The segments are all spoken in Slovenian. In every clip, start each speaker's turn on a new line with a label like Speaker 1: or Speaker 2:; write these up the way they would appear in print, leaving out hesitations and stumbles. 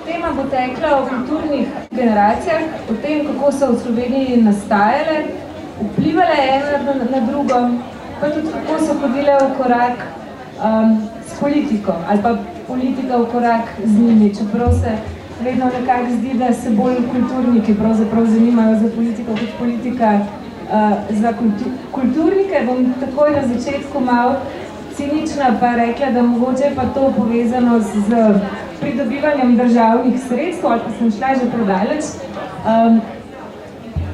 Speaker 1: tema bo tekla o kulturnih generacijah, o tem, kako so v Sloveniji nastajale, vplivale ena na drugo, pa tudi kako so hodile v korak s politiko, ali pa politika v korak z njimi, čeprav se vedno nekako zdi, da se bolj kulturniki pravzaprav zanimajo za politiko kot politika za kulturnike. Bom takoj na začetku malo cinična pa rekla, da mogoče pa to povezano z pridobivanjem državnih sredstev, ali pa sem šla že predaleč.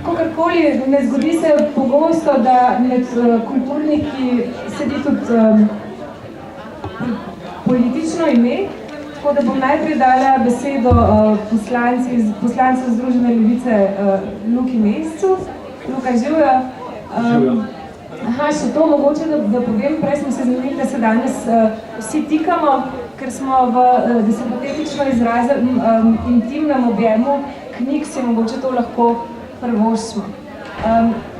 Speaker 1: Kakorkoli, ne zgodi se pogosto, da med kulturniki sedi tudi politično ime, tako da bom najprej dala besedo poslancu Združene levice Luki Mescu. Luka, živjo. Še to mogoče, da povem, prej smo se zmenili, da se danes vsi tikamo, ker smo v desetotetično intimnem objemu knjig, si mogoče to lahko prvoščimo.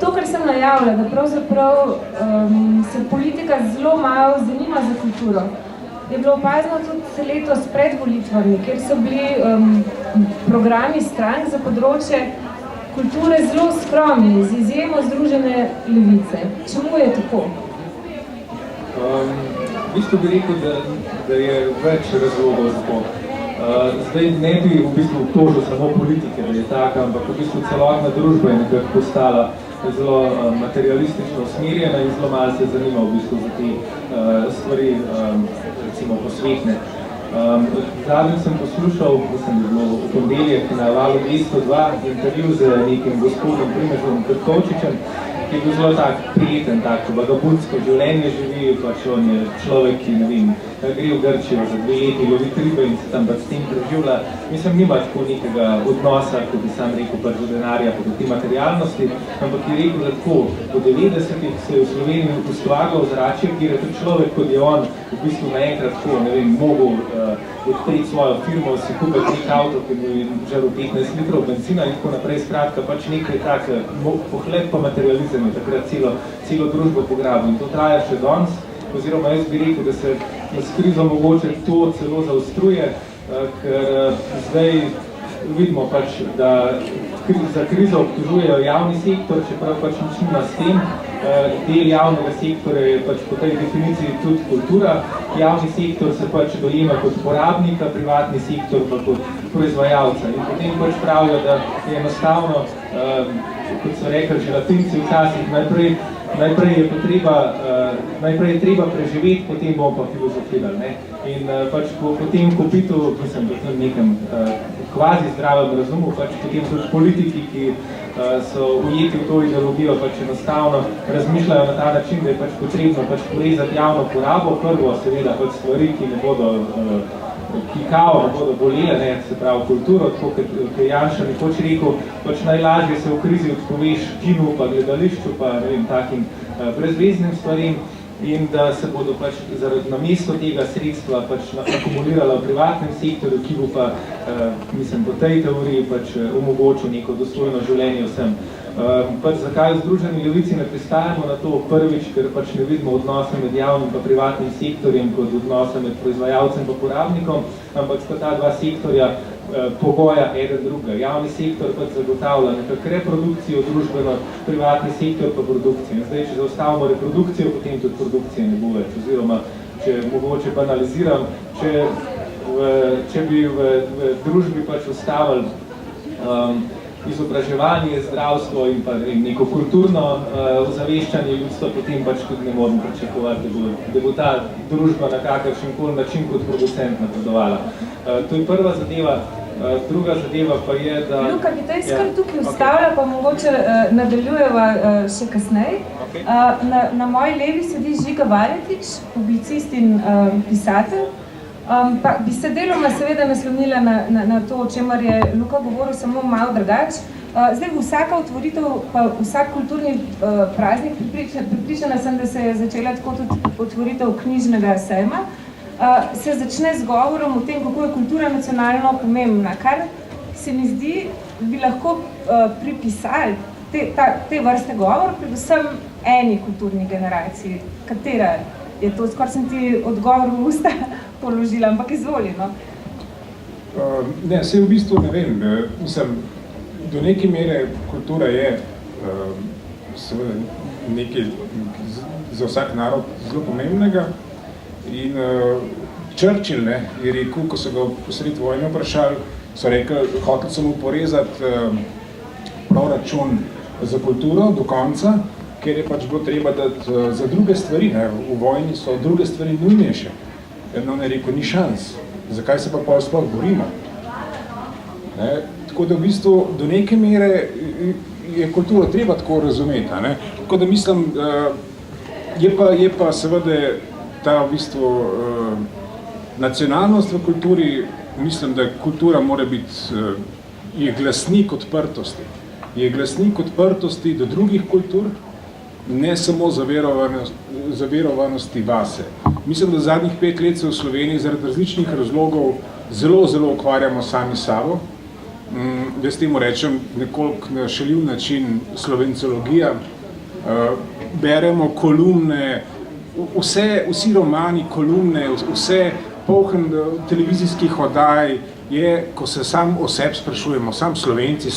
Speaker 1: To, kar sem najavila, da pravzaprav se politika zelo malo zanima za kulturo, je bilo opazno tudi letos pred volitvami, kjer so bili programi strank za področje kulture zelo skromni, z izjemo Združene levice. Čemu je tako?
Speaker 2: V bistvu bi rekel, da je več razlogov za to. Zdaj ne bi v bistvu obtožil samo politike, da je taka, ampak v bistvu celotna družba je nekako postala zelo materialistično usmerjena in zelo malo se zanima v bistvu za te stvari, recimo posvetne. Zadnjič sem poslušal, mislim, da je bilo v ponedeljek na Valu 202 intervju z nekim gospodom Primožom Krkovčičem, ki je bil zelo tak prijeten, tako vagabundsko življenje živi, pač on je človek, ki, ne vem, gre v Grčijo za 2 leti, lovi ribe in se tam pač s tem preživlja. Mislim, nima tako nekega odnosa, kot bi sam rekel, pač do denarja, pa do te materialnosti, ampak je rekel, da tako, po 90-ih se je v Sloveniji ustvarjalo ozračje, kjer je tudi človek, kot je on, v bistvu naenkrat tako, ne vem, mogel odpreti svojo firmo, si kupiti nek avto, ki mu je želel 15 litrov benzina in tako naprej, skratka, pač nekaj tak pohled pa materializem je takrat celo družbo pograbil in to traja še danes, oziroma jaz bi rekel, da se s krizo mogoče to celo zaostruje, ker zdaj vidimo pač, da za krizo obtožujejo javni sektor, čeprav pač nič nima s tem. Del javnega sektorja je pač po tej definiciji tudi kultura. Javni sektor se pač dojema kot porabnika, privatni sektor pa kot proizvajalca. In potem pač pravijo, da je enostavno, kot so rekli že latinci včasih, najprej je treba preživeti, potem bomo pa filozofirali. In pač po tem kopitu, mislim, da v nekem kvazi zdravem razumu, pač potem tudi politiki, ki so ujeti v to ideologijo, pač enostavno razmišljajo na ta način, da je pač potrebno pač porezati javno porabo, prvo seveda pač stvari, ki ne bodo bolele, se pravi kulturo, tako kot Janša nekoč rekel, pač najlažje se v krizi odpoveš kinu, pa gledališču, pa ne vem, takim brezveznim stvarim in da se bodo pač namesto tega sredstva pač akumulirala v privatnem sektorju, ki bo pa, mislim, po tej teoriji pač omogočil neko dostojno življenje vsem. Pač zakaj v Združeni levici ne pristajamo na to prvič, ker pač ne vidimo odnose med javnim pa privatnim sektorjem kot odnose med proizvajalcem pa porabnikom, ampak sta ta dva sektorja pogoja eden drugega. Javni sektor pač zagotavlja nekako reprodukcijo družbeno, privatni sektor pa produkcijo. Zdaj, če zaustavimo reprodukcijo, potem tudi produkcije ne bo več. Oziroma, če mogoče banaliziram, če bi v družbi pač ustavili izobraževanje, zdravstvo in pa neko kulturno ozaveščanje ljudstva, potem pač tudi ne moramo pričakovati, da bo ta družba na kakršen koli način kot producent napredovala. To je prva zadeva. Druga zadeva pa je, da...
Speaker 1: Luka, bi te skar tukaj ustavila, pa mogoče nadaljujeva še kasneje. Okay. Na moji levi sedi Žiga Valetič, publicist in pisatelj. Pa bi se deloma seveda naslonila na to, o čemer je Luka govoril, samo malo drugače. Zdaj, vsaka otvoritev, pa vsak kulturni praznik, pripričana sem, da se je začela tako tudi otvoritev knjižnega sejma, se začne z govorom o tem, kako je kultura nacionalno pomembna, kar se mi zdi, bi lahko pripisali te vrste govor, predvsem eni kulturni generaciji, katera je to, skoraj sem ti odgovor v usta položila, ampak izvoli, no.
Speaker 3: Ne, saj v bistvu ne vem, mislim, do neke mere kultura je seveda nekaj za vsak narod zelo pomembnega in Churchill je rekel, ko so ga posred vojne vprašali, so rekli, hoteli so mu porezati proračun za kulturo do konca, ker je pač bilo treba dati za druge stvari, v vojni so druge stvari nujnejše. Eno ne rekel, ni šans, zakaj se pa pol sploh borimo. Tako da v bistvu do neke mere je kulturo treba tako razumeti. Tako da mislim, je pa seveda ta v bistvu nacionalnost v kulturi, mislim, da kultura mora biti, je glasnik odprtosti. Je glasnik odprtosti do drugih kultur, ne samo zaverovanosti vase. Mislim, da zadnjih 5 let se v Sloveniji zaradi različnih razlogov zelo ukvarjamo sami sabo. Jaz temu rečem nekoliko na šaljiv način slovencologija. Beremo kolumne, vsi romani, kolumne, vse poln televizijskih oddaj je, ko se sam o sebi sprašujemo, sam Slovenci.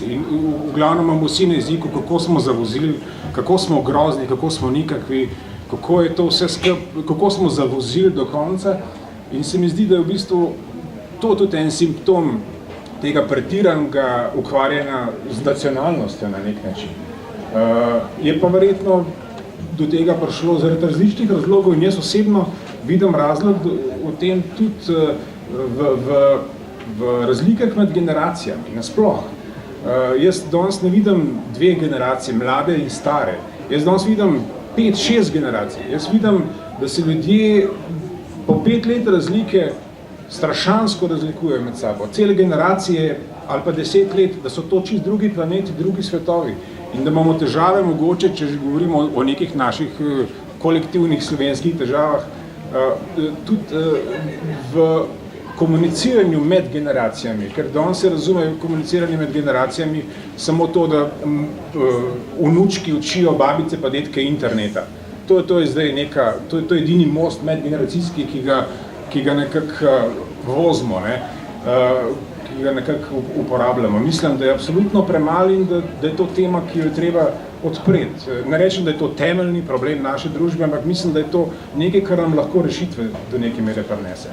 Speaker 3: In v glavnem imamo vsi na jeziku, kako smo zavozili, kako smo grozni, kako smo nikakvi, kako je to vse kako smo zavozili do konca. In se mi zdi, da je v bistvu to tudi en simptom tega pretiranega ukvarjanja z nacionalnostjo na nek način. Je pa verjetno do tega prišlo zaradi različnih razlogov in jaz osebno vidim razlog v tem tudi v razlikah med generacijami, nasploh. Jaz danes ne vidim 2 generacije, mlade in stare. Jaz danes vidim 5-6 generacij. Jaz vidim, da se ljudje po 5 let razlike strašansko razlikujejo med sabo. Cele generacije ali pa 10 let, da so to čisto drugi planeti, drugi svetovi. In da imamo težave mogoče, če že govorimo o nekih naših kolektivnih slovenskih težavah, tudi v komuniciranju med generacijami, ker danes se razume komuniciranje med generacijami samo to, da vnučki učijo babice pa detke interneta. To je zdaj neka, to je edini most medgeneracijski, ki ga nekako vozimo, ki ga nekako uporabljamo. Mislim, da je absolutno premalo in da je to tema, ki jo je treba odpreti. Ne rečem, da je to temeljni problem naše družbe, ampak mislim, da je to nekaj, kar nam lahko rešitve do neke mere prinese.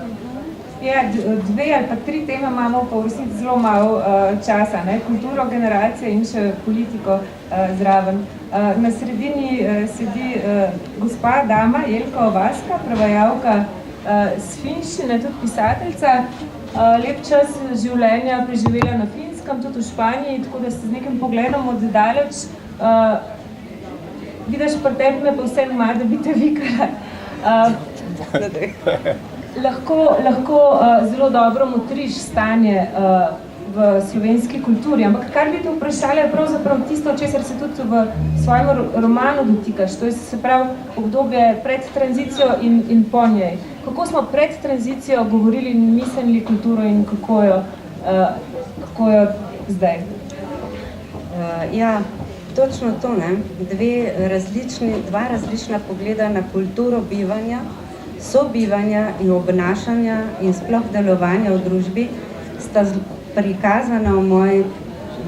Speaker 1: Ja, 2 ali pa 3 teme imamo pa v resnici zelo malo časa, kulturo, generacije in še politiko zraven. Na sredini sedi gospa dama Jelka Ovaska, prevajalka s finščine, tudi pisateljca, lep čas življenja preživela na Finskem, tudi v Španiji, tako da ste z nekim pogledom od daleč. Vidiš, pri tebi me pa vse ima, da bi te vikala. Lahko zelo dobro motriš stanje v slovenski kulturi, ampak kar bi te vprašali je pravzaprav tisto, česar se tudi v svojem romanu dotikaš, to je se pravi obdobje pred tranzicijo in po njej. Kako smo pred tranzicijo govorili in mislili kulturo in kako jo zdaj?
Speaker 4: Ja, točno to, dva različna pogleda na kulturo bivanja, sobivanja in obnašanja in sploh delovanja v družbi sta prikazana v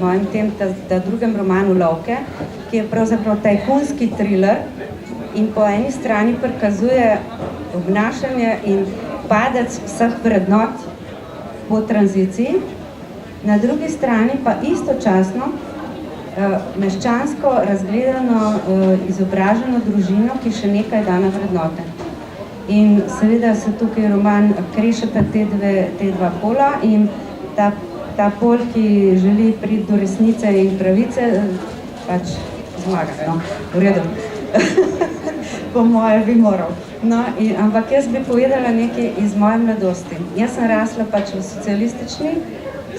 Speaker 4: mojem tem drugem romanu Lovke, ki je pravzaprav tajkunski thriller in po eni strani prikazuje obnašanje in padec vseh vrednot po tranziciji, na drugi strani pa istočasno meščansko razgledano, izobraženo družino, ki še nekaj da na vrednote. In seveda se tukaj roman krešeta te dva pola in ta pol, ki želi priti do resnice in pravice, pač zmaga, v redu. Po moje bi moral. Ampak jaz bi povedala nekaj iz moje mladosti. Jaz sem rasla pač v socialistični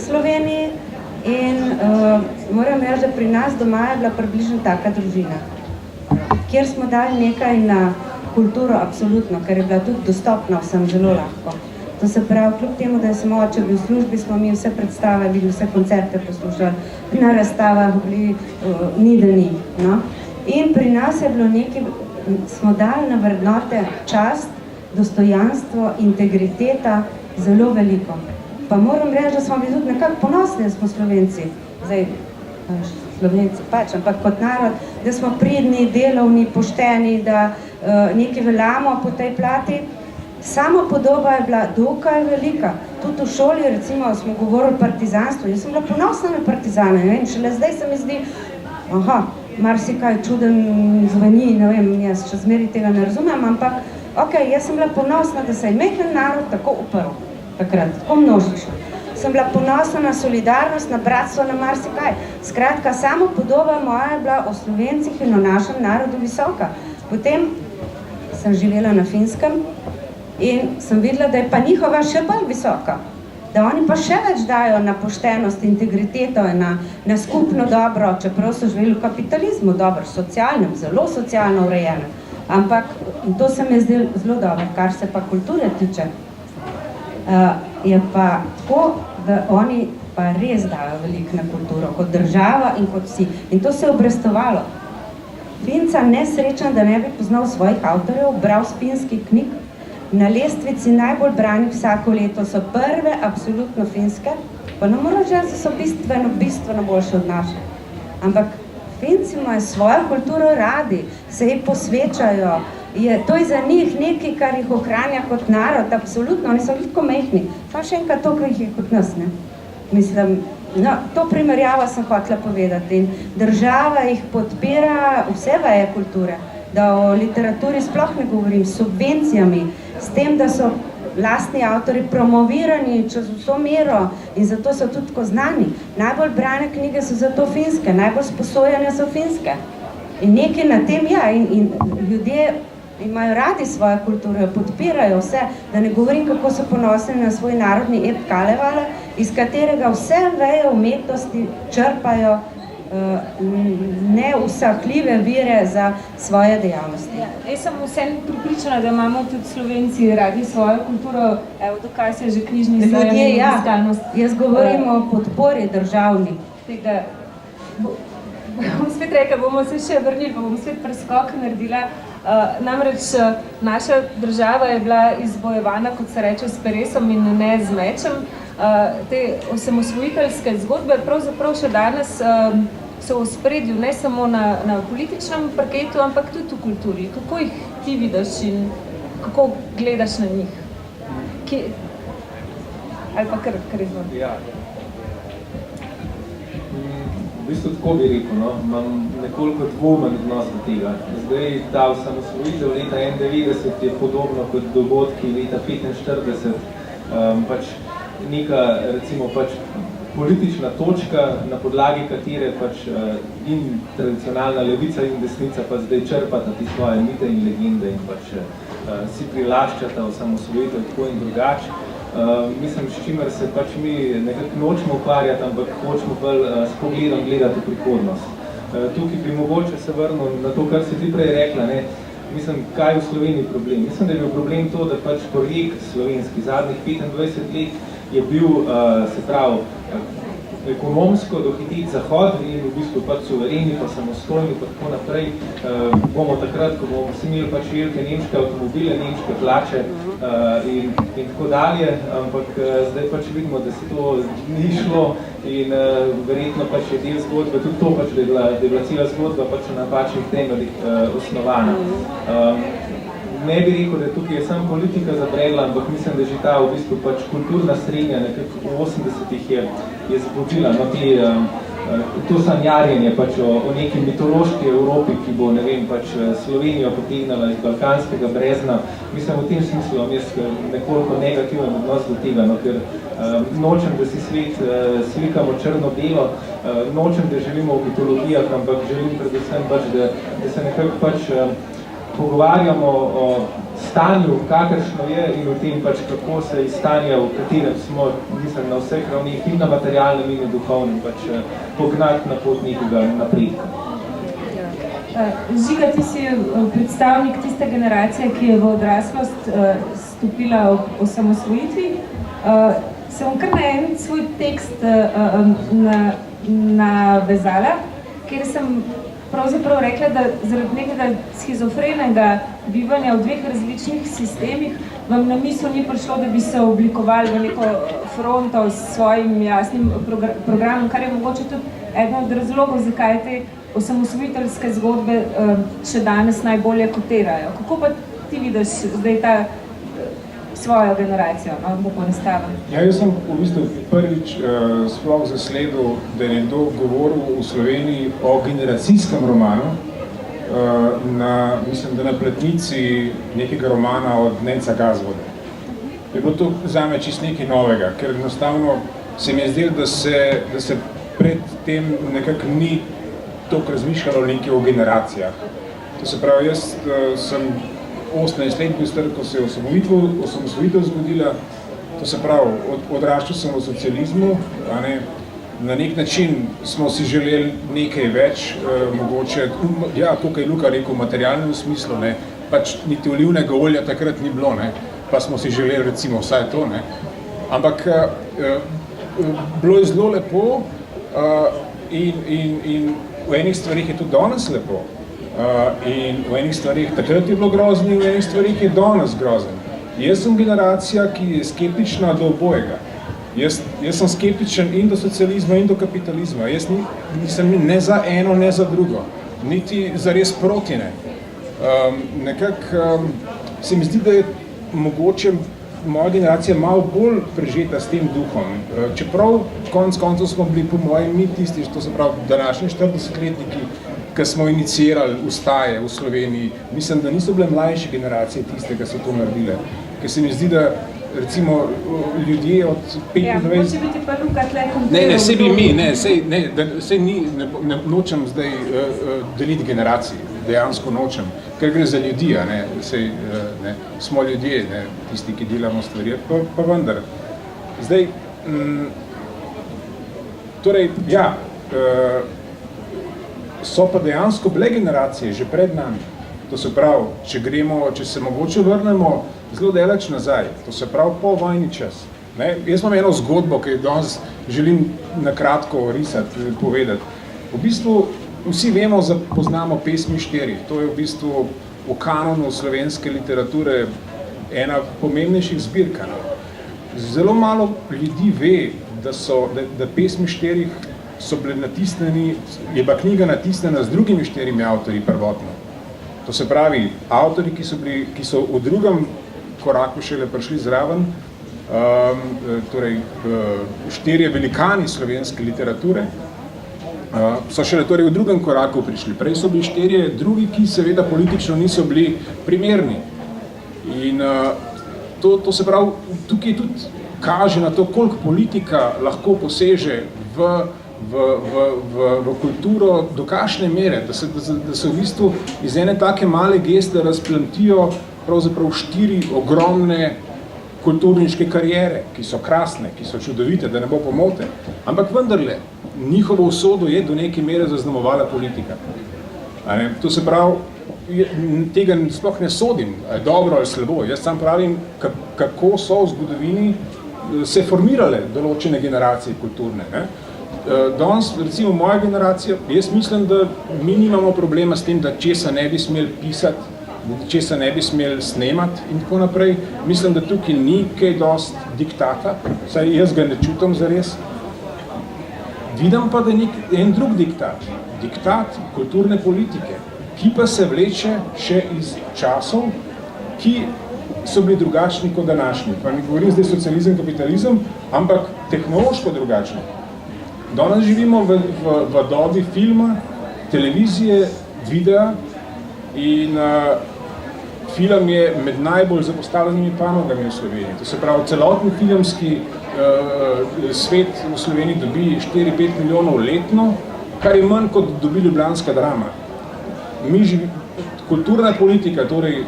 Speaker 4: Sloveniji in moram reči, da pri nas doma je bila približno taka družina, kjer smo dali nekaj na kulturo, absolutno, ker je bila tudi dostopna vsem zelo lahko. To se pravi, kljub temu, da sem oče bil v službi, smo mi vse predstave, bili vse koncerte poslušali, na razstavah bili ni da ni. In pri nas je bilo nekaj, smo dali na vrednote čast, dostojanstvo, integriteta zelo veliko. Pa moram reči, da smo bili tudi nekako ponosni, da smo Slovenci. Zdaj, Slovenci pač, ampak kot narod, da smo pridni, delovni, pošteni, da nekaj veljamo po tej plati. Sama podoba je bila dokaj velika. Tudi v šoli, recimo, smo govorili o partizanstvu. Jaz sem bila ponosna na partizane, ne vem, šele zdaj se mi zdi, marsikaj čuden zveni, ne vem, jaz še zmeri tega ne razumem, ampak jaz sem bila ponosna, da se je majhen narod tako uprl takrat, tako množično. Sem bila ponosna na solidarnost, na bratstvo, na marsikaj. Skratka, samo podoba moja je bila o Slovencih in o našem narodu visoka. Potem sem živela na Finskem in sem videla, da je pa njihova še bolj visoka. Da oni pa še več dajo na poštenost, integriteto in na skupno dobro, čeprav so živeli v kapitalizmu, dobro, socialnem, zelo socialno urejenem. Ampak to se mi je zdelo zelo dobro, kar se pa kulture tiče. Je pa tako, da oni pa res dajo veliko na kulturo, kot država in kot vsi. In to se je obrestovalo. Finca nesrečen, da ne bi poznal svojih avtorjev, bral z finskih knjig. Na lestvici najbolj branih vsako leto so prve absolutno finske, pa ne moram reči, da so bistveno boljše od naše. Ampak Finci imajo svojo kulturo radi, se ji posvečajo. To je za njih nekaj, kar jih ohranja kot narod, absolutno, oni so veliko mehni. Samo še enkrat to, kar jih je kot nas, ne? Mislim, to primerjavo sem hotela povedati in država jih podpira vse veje kulture, da o literaturi sploh ne govorim, s subvencijami, s tem, da so lastni avtori promovirani čez vso mero in zato so tudi tako znani. Najbolj brane knjige so zato finske, najbolj sposojene so finske. In nekaj na tem, in ljudje imajo radi svojo kulturo, podpirajo vse, da ne govorim, kako so ponosni na svoj narodni ep Kalevala, iz katerega vse veje umetnosti črpajo neusahljive vire za svoje dejavnosti.
Speaker 1: Jaz sem vsem pripričana, da imamo tudi Slovenci radi svojo kulturo, dokaj se že knjižni
Speaker 4: ljudje, jaz govorim o podpori državni.
Speaker 1: Bom spet rekla, bomo se še vrnili, pa bom spet preskok naredila. Namreč naša država je bila izbojevana, kot se reče, s peresom in ne z mečem. Te osamosvojiteljske zgodbe pravzaprav še danes so v ospredju ne samo na političnem parketu, ampak tudi v kulturi. Kako jih ti vidiš in kako gledaš na njih? Ali pa kar izvod?
Speaker 2: Ja. V bistvu tako bi rekel, imam nekoliko dvomen odnos do tega. Zdaj ta osamosvojitev leta 1991 je podobno kot dogodki leta 1945, pač neka, recimo, pač politična točka, na podlagi katere pač in tradicionalna levica in desnica pa zdaj črpata ti svoje mite in legende in pač si prilaščata osamosvojitev tako in drugače. Mislim, s čimer se pač mi nekako nočemo ukvarjati, ampak hočemo bolj s pogledom gledati v prihodnost. Tukaj bi mogoče se vrnil na to, kar si ti prej rekla, ne? Mislim, kaj je v Sloveniji problem? Mislim, da je bil problem to, da pač projekt slovenski zadnjih 25 let je bil, se pravi, ekonomsko dohititi Zahod in v bistvu pač suvereni, pa samostojni, pa tako naprej. Bomo takrat, ko bomo vsi imeli pač velike nemške avtomobile, nemške plače in tako dalje, ampak zdaj pač vidimo, da se to ni šlo in verjetno pač je del zgodbe, tudi to pač, da je bila cela zgodba pač na napačnih temeljih osnovana. Ne bi rekel, da tukaj je samo politika zabredla, ampak mislim, da že ta v bistvu pač kulturna srednja nekako v 80-ih je zbudila to sanjarjenje pač o neki mitološki Evropi, ki bo, ne vem, pač Slovenijo potegnala iz balkanskega brezna. Mislim, v tem smislu imam jaz nekoliko negativen odnos do tega, ker nočem, da si svet slikamo črno-belo, nočem, da želimo v mitologijah, ampak želim predvsem pač, da se nekako pač pogovarjamo o stanju, kakršno je in o tem pač, kako se iz stanja, v katerem smo, mislim, na vseh ravnih in na materialnem in na duhovnem pač pognati na pot nekega napredka.
Speaker 1: Žiga, ti si predstavnik tiste generacije, ki je v odraslost stopila ob osamosvojitvi. Se bom kar na en svoj tekst navezala, kjer sem pravzaprav rekla, da zaradi nekega schizofrenega bivanja v dveh različnih sistemih vam na misel ni prišlo, da bi se oblikovali v neko fronto s svojim jasnim programom, kar je mogoče tudi eden od razlogov, zakaj te osamosvojiteljske zgodbe še danes najbolje kotirajo. Kako pa ti vidiš zdaj ta svojo generacijo, no, bo ponestavljen?
Speaker 3: Ja, jaz sem v bistvu prvič sploh zasledil, da je nekdo govoril v Sloveniji o generacijskem romanu, mislim, da na platnici nekega romana od Nenca Gazvoda. Je bilo to zame čisto nekaj novega, ker enostavno se mi je zdelo, da se pred tem nekako ni toliko razmišljalo nekaj o generacijah. To se pravi, jaz sem 18 let bil star, ko se je osamosvojitev zgodila, to se pravi, odraščal sem v socializmu, a ne, na nek način smo si želeli nekaj več, mogoče, ja, to, kaj je Luka rekel, v materialnem smislu, ne, pač niti olivnega olja takrat ni bilo, ne, pa smo si želeli recimo vsaj to, ne, ampak bilo je zelo lepo in v enih stvarih je tudi danes lepo in v enih stvarih takrat je bilo grozno in v enih stvarih je danes grozen. Jaz sem generacija, ki je skeptična do obojega. Jaz sem skeptičen in do socializma in do kapitalizma. Jaz nisem ne za eno, ne za drugo. Niti zares proti ne. Nekako se mi zdi, da je mogoče moja generacija malo bolj prežeta s tem duhom. Čeprav konec koncev smo bili po mojem mi tisti, to se pravi današnji 40-letniki, ki smo inicirali ustaje v Sloveniji. Mislim, da niso bile mlajše generacije tiste, ki so to naredile. Ker se mi zdi, da recimo ljudje od 25...
Speaker 1: Ja, mogoče biti pa Luka tle konkretno.
Speaker 3: Ne, sej bi mi, sej ne nočem zdaj deliti generacij, dejansko nočem, ker gre za ljudi, ne, sej, ne, smo ljudje, ne, tisti, ki delamo stvari, pa vendar. Zdaj, torej, ja, so pa dejansko bile generacije že pred nami. To se pravi, če se mogoče vrnemo zelo daleč nazaj, to se pravi po vojni čas. Ne? Jaz imam eno zgodbo, ki danes želim na kratko risati, povedati. V bistvu vsi vemo, poznamo pesmi 4. To je v bistvu v kanonu slovenske literature ena pomembnejših zbirka. Zelo malo ljudi ve, da pesmi 4 so bile natisnjeni, je pa knjiga natisnjena z drugimi 4 avtorji prvotno. To se pravi, avtorji, ki so v drugem koraku šele prišli zraven, torej 4 velikani slovenske literature, so šele torej v drugem koraku prišli. Prej so bili 4 drugi, ki seveda politično niso bili primerni. In to se pravi, tukaj tudi kaže na to, koliko politika lahko poseže v kulturo do kakšne mere, da se v bistvu iz ene take male geste razplantijo pravzaprav 4 ogromne kulturniške karijere, ki so krasne, ki so čudovite, da ne bo pomote. Ampak vendarle, njihovo usodo je do neke mere zaznamovala politika. To se pravi, tega sploh ne sodim, ali dobro ali slabo. Jaz sam pravim, kako so v zgodovini se formirale določene generacije kulturne. Danes, recimo moja generacija, jaz mislim, da mi nimamo problema s tem, da česa ne bi smeli pisati, česa ne bi smeli snemati in tako naprej. Mislim, da tukaj ni kaj dost diktata, saj jaz ga ne čutim zares. Vidim pa, da je en drug diktat kulturne politike, ki pa se vleče še iz časov, ki so bili drugačni kot današnji. Pa mi govorim zdaj socializem, kapitalizem, ampak tehnološko drugačni. Danes živimo v dobi filma, televizije, videa in film je med najbolj zapostavljenimi panogami v Sloveniji. To se pravi, celotni filmski svet v Sloveniji dobi 4-5 milijonov letno, kar je manj kot dobi ljubljanska drama. Kulturna politika, torej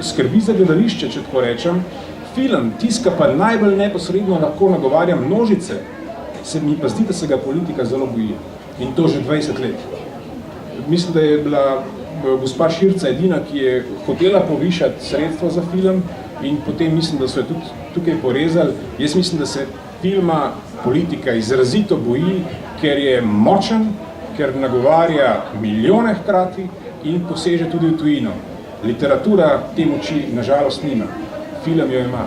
Speaker 3: skrbi za gledališče, če tako rečem, film, tiska pa najbolj neposredno lahko nagovarja množice, se mi pa zdi, da se ga politika zelo boji. In to že 20 let. Mislim, da je bila gospa Širca edina, ki je hotela povišati sredstva za film in potem mislim, da so jo tudi tukaj porezali. Jaz mislim, da se filma politika izrazito boji, ker je močen, ker nagovarja milijone hkrati in poseže tudi v tujino. Literatura te moči nažalost nima, film jo ima.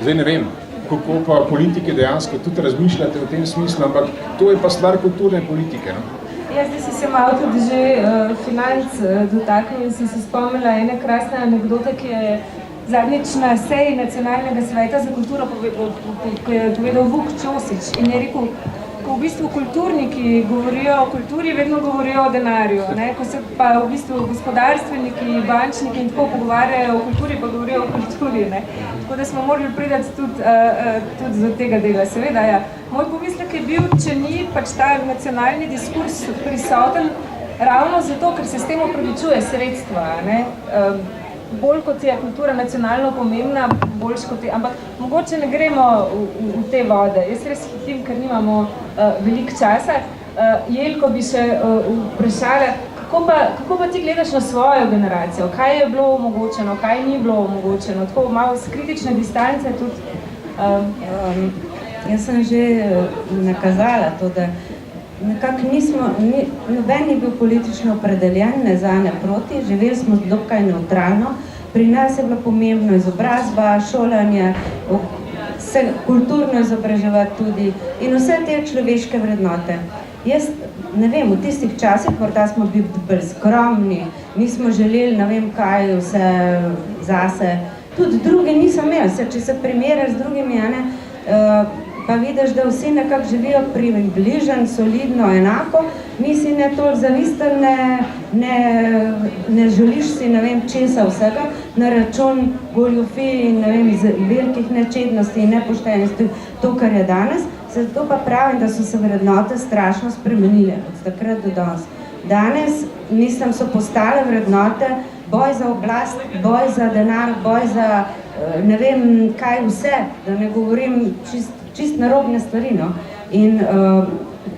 Speaker 3: Zdaj ne vem, kako pa politike dejansko tudi razmišljate v tem smislu, ampak to je pa stvar kulturne politike. No?
Speaker 1: Jaz zdaj si se malo tudi že financ dotaknil in sem se spomnila ene krasne anekdote, ki je zadnjič na seji Nacionalnega sveta za kulturo ko je povedal Vuk Čosič in je rekel, ko v bistvu kulturniki govorijo o kulturi, vedno govorijo o denarju, ne? Ko se pa v bistvu gospodarstveniki, bančniki in tako pogovarjajo o kulturi, pa govorijo o kulturi, ne? Tako da smo morali priti tudi za tega dela. Seveda, ja. Moj pomislek je bil, če ni pač ta nacionalni diskurs prisoten ravno zato, ker se s tem opravičuje sredstva, ne? Bolj kot je kultura nacionalno pomembna, boljš kot je, ampak mogoče ne gremo v te vode. Jaz res hitim, ker nimamo veliko časa. Jelko bi še vprašala, kako pa ti gledaš na svojo generacijo? Kaj je bilo omogočeno, kaj ni bilo omogočeno? Tako malo z kritične distance tudi.
Speaker 4: Jaz sem že nakazala to, da nekako noben ni bil politično opredeljen, ne za, ne proti, živeli smo dokaj neutralno. Pri nas je bilo pomembno izobrazba, šolanje, se kulturno izobraževati tudi in vse te človeške vrednote. Jaz ne vem, v tistih časih morda smo bili bolj skromni, nismo želeli ne vem kaj vse zase. Tudi druge nisem imel, če se primerjaš z drugimi, pa vidiš, da vsi nekako živijo približno, solidno, enako, mi si ne toliko zavisten, ne želiš si ne vem česa vsega, na račun goljufij in ne vem velikih nečednosti in nepoštenosti, to, kar je danes, zato pa pravim, da so se vrednote strašno spremenile od takrat do danes. Danes, mislim, so postale vrednote boj za oblast, boj za denar, boj za ne vem kaj vse, da ne govorim čist narobne stvari, no. In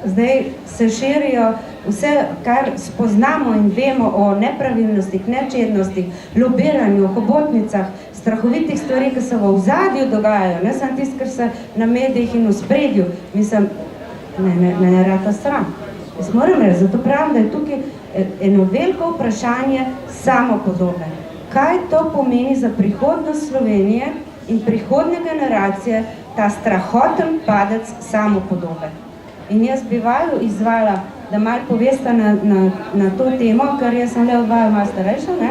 Speaker 4: zdaj se širijo vse, kar spoznamo in vemo o nepravilnostih, nečednostih, lobiranju, hobotnicah, strahovitih stvari, ki se v ozadju dogajajo, ne samo tisto, kar se na medijih in v spredju, mislim, ne rata stran. Jaz moram reči, zato pravim, da je tukaj eno veliko vprašanje samopodobe. Kaj to pomeni za prihodnost Slovenije in prihodne generacije, ta strahoten padec samopodobe. In jaz bi vaju izvala, da malo povesta na to temo, ker jaz sem le od vaju malo starejša, ne?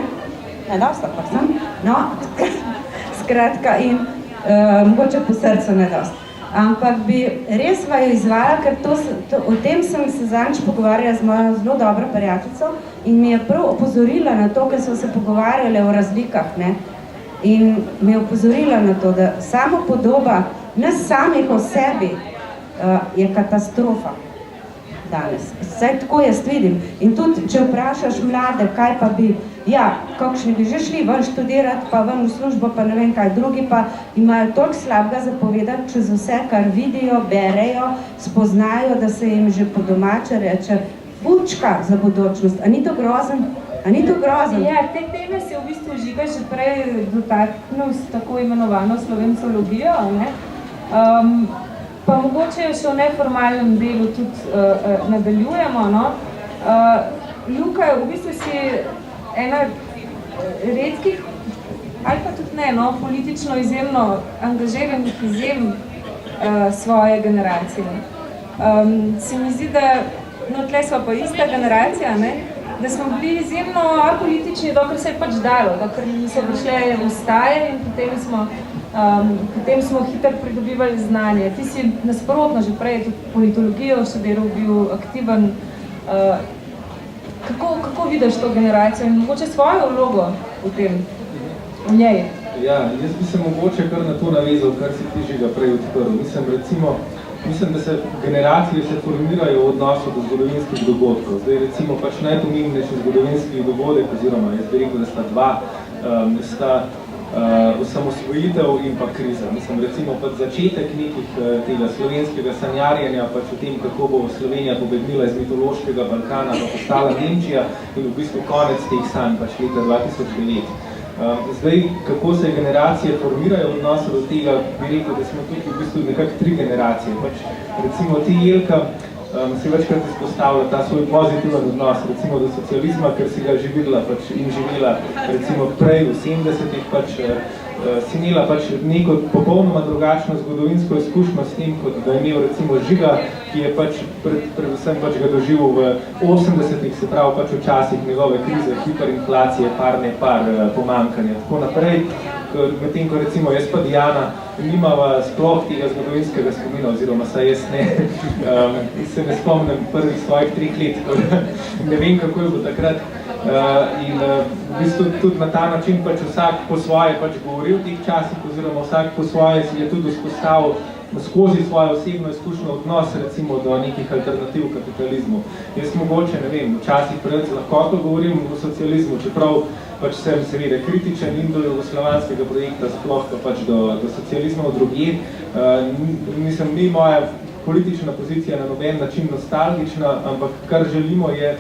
Speaker 4: Ne, dosta pa sem. No, skratka, in mogoče po srcu ne dosta. Ampak bi res vaju izvala, ker o tem sem se zadnjič pogovarjala z mojo zelo dobro prijateljico in mi je prav opozorila na to, ker so se pogovarjale o razlikah, ne? In me je opozorila na to, da samopodoba nas samih o sebi je katastrofa danes. Vsaj tako jaz vidim. In tudi, če vprašaš mlade, kaj pa bi, kakšni bi že šli ven študirati, pa ven v službo, pa ne vem kaj, drugi pa imajo toliko slabega zapovedati čez vse, kar vidijo, berejo, spoznajo, da se jim že po domače reče fučka za bodočnost. A ni to grozen? A ni to grozen?
Speaker 1: Ja, te teme se v bistvu Žiga že prej dotaknil s tako imenovano slovencologijo, ne? Pa mogoče še v neformalnem delu tudi nadaljujemo, no? Luka, v bistvu si ena redkih, ali pa tudi ne, no, politično izjemno angažiranih izjem svoje generacije. Se mi zdi, da, no, tle smo pa ista generacija, ne? Da smo bili izjemno apolitični, dokler se je pač dalo, dokler so prišle vstaje in potem smo hitro pridobivali znanje. Ti si nasprotno že prej tudi politologijo študiral, bil aktiven. Kako vidiš to generacijo in mogoče svojo vlogo v njej?
Speaker 2: Ja, jaz bi se mogoče kar na to navezal, kar si ti Žiga prej odprl. Mislim, da se generacije se formirajo v odnosu do zgodovinskih dogodkov. Zdaj, recimo, pač najpomembnejši zgodovinski dogodek, oziroma jaz bi rekel, da sta dva, osamosvojitev in pa kriza. Mislim, recimo, pač začetek nekih tega slovenskega sanjarjenja, pač o tem, kako bo Slovenija pobegnila iz mitološkega Balkana, pa postala Nemčija in v bistvu konec teh sanj, pač leta 2009. Zdaj, kako se generacije formirajo v odnosu do tega, bi rekel, da smo tukaj v bistvu nekako 3 generacije. Pač, recimo ti, Jelka, si večkrat izpostavila ta svoj pozitiven odnos recimo do socializma, ker si ga že videla pač in živela recimo prej v 70-ih pač si imela pač neko popolnoma drugačno zgodovinsko izkušnjo s tem, kot da je imel recimo Žiga, ki je pač predvsem pač ga doživel v 80-ih, se pravi pač v časih njegove krize, hiperinflacije, par pomankanja, tako naprej. Medtem, ko recimo jaz pa Diana nimava sploh tega zgodovinskega spomina, oziroma saj jaz se ne spomnim prvih svojih 3 let, ne vem, kako je bilo takrat. In v bistvu tudi na ta način pač vsak po svoje pač govori v teh časih, oziroma vsak po svoje si je tudi vzpostavil skozi svojo osebno izkušnjo odnos recimo do nekih alternativ kapitalizmu. Jaz mogoče, ne vem, včasih preveč lahko govorim o socializmu, čeprav pač sem seveda kritičen in do jugoslovanskega projekta, sploh pa pač do socializma v drugje. Mislim, ni moja politična pozicija na noben način nostalgična, ampak kar želimo je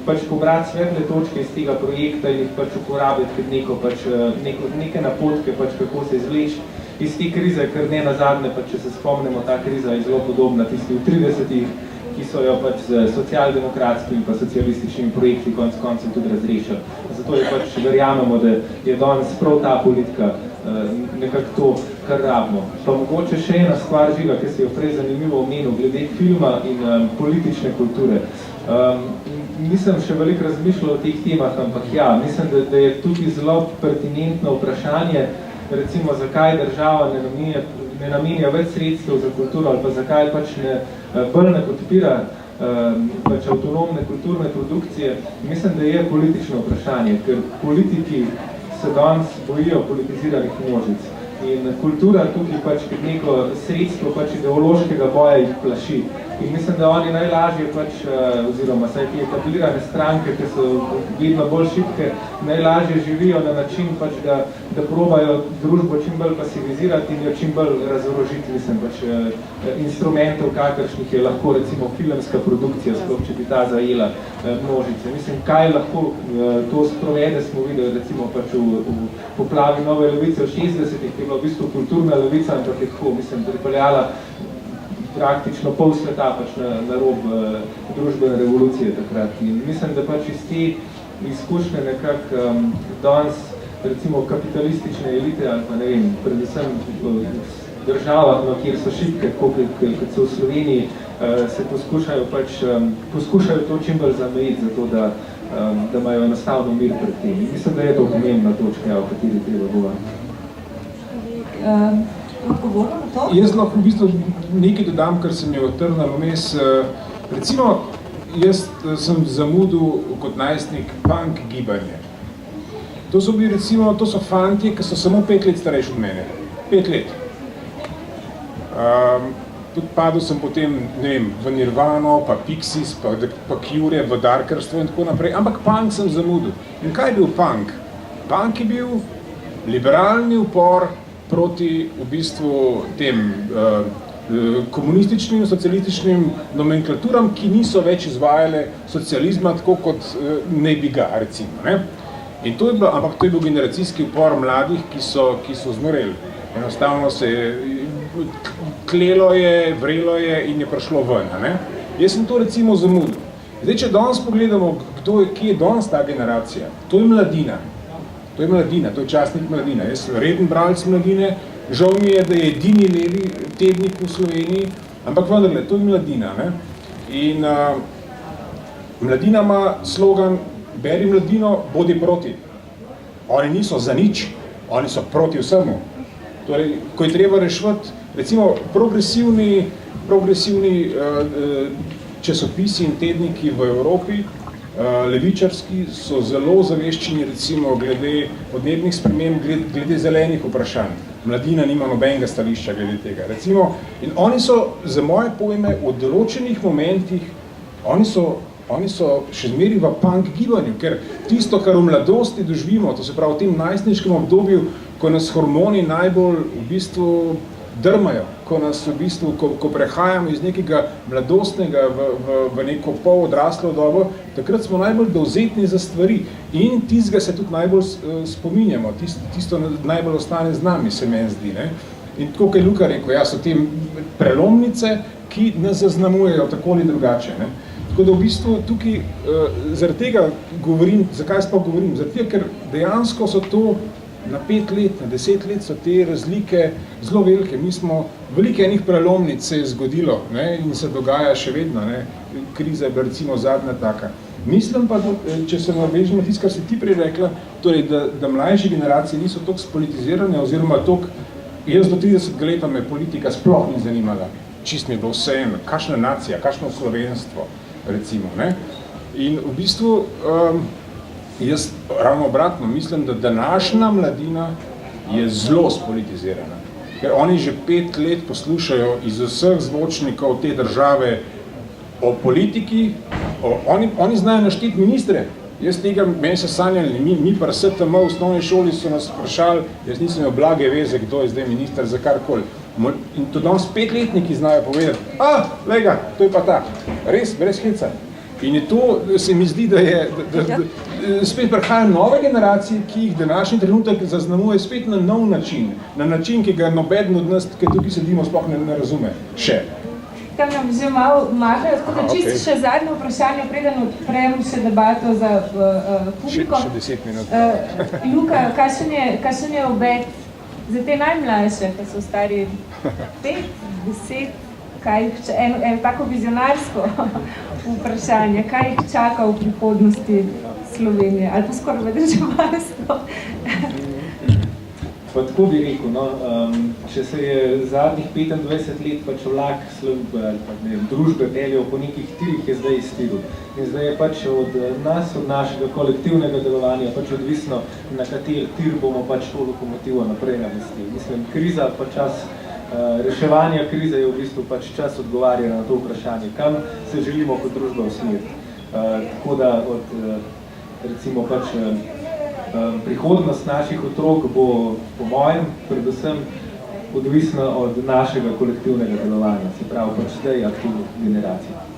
Speaker 2: pač pobrati svetle točke iz tega projekta in jih pač uporabiti kot neke napotke, pač kako se izvleči iz te krize, ker ne nazadnje, pač, če se spomnimo, ta kriza je zelo podobna tisti v 30-ih, ki so jo pač z socialdemokratskimi in pa socialističnimi projekti konec koncev tudi razrešili. Zato je pač verjamemo, da je danes prav ta politika nekako to, kar rabimo. Pa mogoče še ena stvar Žiga, ki se jo prej zanimivo omenil, glede filma in politične kulture. Nisem še veliko razmišljal o teh temah, ampak ja, mislim, da je tudi zelo pertinentno vprašanje, recimo, zakaj država ne namenja več sredstev za kulturo ali pa zakaj pač bolj ne podpira pač avtonomne kulturne produkcije. Mislim, da je politično vprašanje, ker politiki se danes bojijo politiziranih množic. In kultura tukaj pač kot neko sredstvo pač ideološkega boja jih plaši. In mislim, da oni najlažje pač, oziroma saj te etablirane stranke, ki so vedno bolj šibke, najlažje živijo na način pač, da probajo družbo čim bolj pasivizirati in jo čim bolj razorožiti, mislim, pač instrumentov, kakršnih je lahko recimo filmska produkcija, sploh če bi ta zajela množice. Mislim, kaj lahko to sprovede, smo videli recimo pač v poplavi Nove levice v 60-ih, ki je bila v bistvu kulturna levica, ampak je tako, mislim, pripeljala praktično pol sveta pač na rob družbene revolucije takrat. In mislim, da pač iz te izkušnje nekako danes recimo kapitalistične elite ali pa ne vem, predvsem v državah, no, kjer so šibke, kot so v Sloveniji, se poskušajo to čim bolj zamejiti, zato da imajo enostavno mir pred tem. Mislim, da je to pomembna točka, o kateri treba govoriti.
Speaker 3: Jaz lahko v bistvu nekaj dodam, kar sem jo trnal vmes. Recimo, jaz sem zamudil kot najstnik punk gibanje. To so bili recimo, to so fantje, ki so samo 5 let starejši od mene. 5 let. Tudi padel sem potem, ne vem, v Nirvano, pa Pixies, pa Cure, v Darkerstvo in tako naprej, ampak punk sem zamudil. In kaj je bil punk? Punk je bil liberalni upor proti v bistvu tem komunističnim, socialističnim nomenklaturam, ki niso več izvajale socializma tako kot ne bi ga, recimo. Ne? In to je bilo, ampak to je bil generacijski upor mladih, ki so zmoreli. Enostavno se klelo je, vrelo je in je prišlo ven. Ne? Jaz sem to recimo zamudil. Zdaj, če danes pogledamo, kje je danes ta generacija, to je mladina. To je mladina, to je časnik Mladina. Jaz sem reden bralec Mladine, žal mi je, da je edini levi tednik v Sloveniji, ampak vendarle, to je Mladina. Ne? In Mladina ima slogan beri Mladino, bodi proti. Oni niso za nič, oni so proti vsemu. Torej, ko je treba reševati, recimo, progresivni časopisi in tedniki v Evropi, levičarski, so zelo zaveščeni recimo glede podnebnih sprememb, glede zelenih vprašanj. Mladina nima nobenega stališča glede tega. Recimo, in oni so, za moje pojme, v določenih momentih, oni so še zmeri v punk gibanju, ker tisto, kar v mladosti doživimo, to se pravi v tem najstniškem obdobju, ko nas hormoni najbolj v bistvu drmajo, ko nas v bistvu, ko prehajamo iz nekega mladostnega v neko polodraslo dobo, takrat smo najbolj dovzetni za stvari in tistega se tudi najbolj spominjamo, tisto najbolj ostane z nami, se meni zdi. Ne? In tako, kot je Luka rekel, so te prelomnice, ki nas zaznamujejo tako ali drugače. Ne? Tako da v bistvu tukaj zaradi tega govorim, zakaj sploh govorim? Zaradi tega, ker dejansko so to na 5 let, na 10 let so te razlike zelo velike. Mi smo, veliko enih prelomnic se je zgodilo, ne? In se dogaja še vedno. Ne? Kriza je bila recimo zadnja taka. Mislim pa, če se navežem na tisto, kar si ti prej rekla, torej, da mlajše generacije niso toliko spolitizirane, oziroma toliko, jaz do 30 leta me politika sploh ni zanimala. Čist mi je bilo vseeno, kakšna nacija, kakšno slovenstvo, recimo. Ne? In v bistvu, jaz ravno obratno mislim, da današnja mladina je zelo spolitizirana. Ker oni že 5 let poslušajo iz vseh zvočnikov te države o politiki, oni znajo našteti ministre. Jaz tega, meni se sanjali, mi pa STM v osnovni šoli so nas vprašali, jaz nisem imel blage veze, kdo je zdaj minister za karkoli. In to danes 5-letniki znajo povedati, lega, to je pa ta, res, brez heca. In je to, se mi zdi, da spet prihajajo nove generacije, ki jih današnji trenutek zaznamuje spet na nov način, na način, ki ga nobeden od nas, ki tukaj sedimo, sploh ne razume še.
Speaker 1: Tam nam že malo mahajo, tako da čisto še zadnje vprašanje, preden odprem še debato za publiko.
Speaker 3: Še 10 minut.
Speaker 1: Luka, kakšen je obet za te najmlajše, ki so stari 5, 10, eno tako vizionarsko vprašanje, kaj jih čaka v prihodnosti Slovenije, ali pa skoraj v državljanstvo?
Speaker 2: Pa tako bi rekel, no, če se je zadnjih 25 let pač vlak družbe peljal po nekih tirih, je zdaj iztiril. In zdaj je pač od nas, od našega kolektivnega delovanja pač odvisno, na kateri tir bomo pač to lokomotivo naprej navesti. Mislim, kriza pa čas reševanja krize je v bistvu pač čas odgovarja na to vprašanje, kam se želimo kot družba usmeriti. Tako da od recimo pač prihodnost naših otrok bo, po mojem, predvsem odvisna od našega kolektivnega delovanja, se pravi pač zdaj aktivnih generacij.